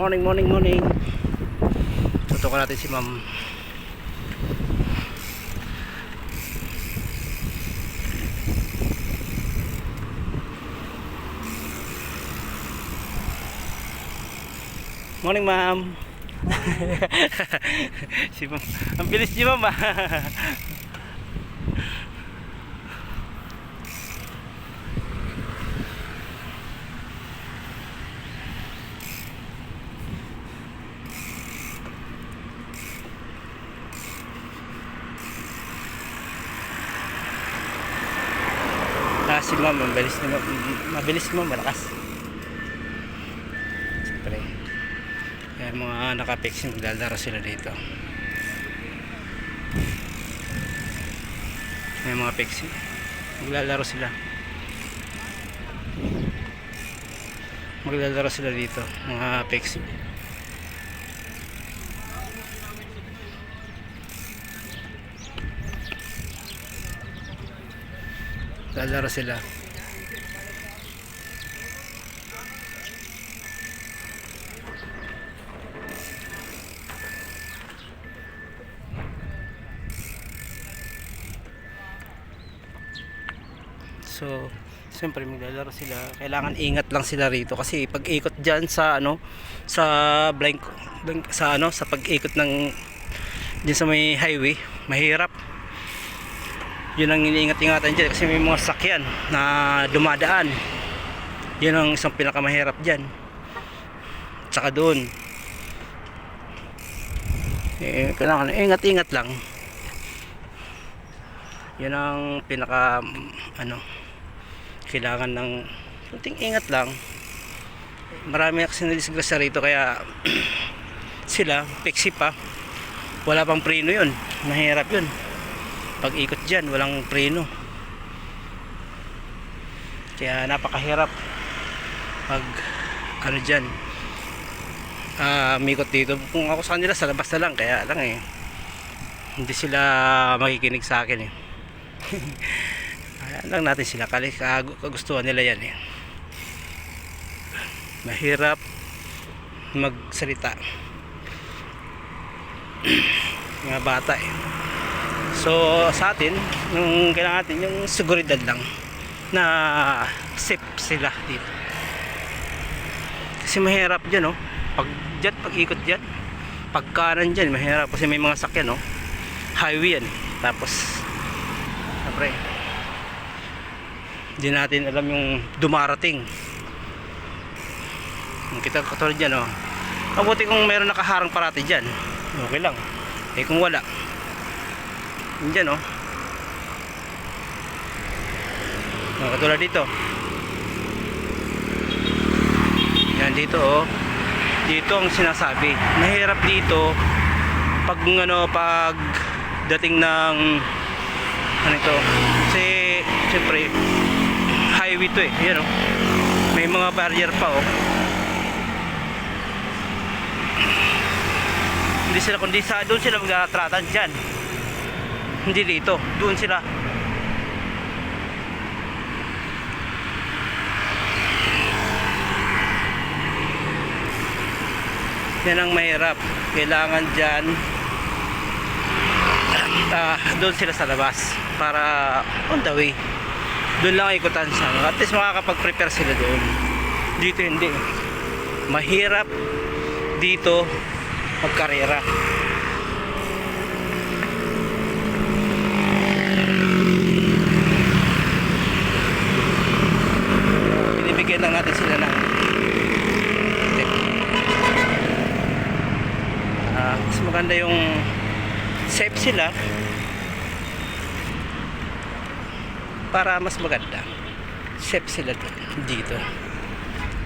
Morning, morning, morning. Tutukan natin si ma'am. Morning, ma'am. Si ma'am. Ang bilis ni ma'am. Si ma'am, mabilis ni ma'am, malakas. Siyempre, kaya mga nakapexing maglalaro sila dito. May mga pexing maglalaro sila dito, mga pexing. Lalaro sila. So, siyempre maglalaro sila. Kailangan ingat lang sila rito kasi pag ikot diyan sa sa sa pag-ikot ng diyan sa may highway, mahirap. Yun ang iniingat-ingatan dyan kasi may mga sakyan na dumadaan. Yun ang isang pinakamahirap dyan. Tsaka doon kailangan ingat-ingat lang. Yun ang pinaka kailangan ng kunting ingat lang. Marami kasi nadisgrasya rito kaya sila peksi pa, wala pang preno yun, mahirap yun. Pag ikot dyan walang preno, kaya napakahirap pag dyan mikot dito. Kung ako sa kanila sa labas na lang, kaya lang hindi sila makikinig sa akin kaya lang natin sila kagustuhan nila yan mahirap magsalita mga bata So sa atin, nung kailangan natin yung seguridad lang na safe sila dito. Kasi mahirap dyan pag ikot dyan, pag kanan dyan, mahirap kasi may mga sakyan highway yan. Tapos siyempre hindi natin alam yung dumarating. Kita katulad dyan mabuti kung mayroon nakaharang parati dyan, okay lang. Kung wala dyan katulad dito yan, dito dito ang sinasabi, mahirap dito pag pag dating ng ito kasi siyempre highway to yan may mga barrier pa hindi sila kundi doon sila mag-atratan dyan, hindi dito, doon sila. Yan ang mahirap, kailangan dyan doon sila sa labas para on the way, doon lang ikutan sa at least makakapag-prepare sila doon. Dito hindi, mahirap dito magkarera. Binibigyan lang natin sila ng mas maganda yung safe sila para mas maganda safe sila dito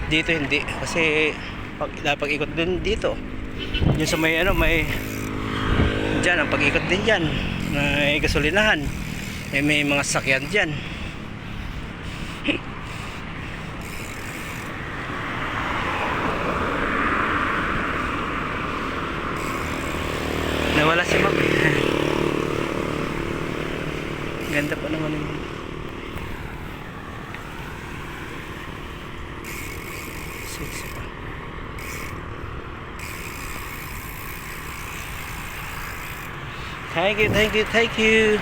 hindi kasi pag ikot din dito yung sa may may dyan ang pag-ikot din dyan, may gasolinahan, may mga sakyan dyan. Nawala si Ma'am. Ganda pa naman yung sexy pa. Thank you, thank you, thank you.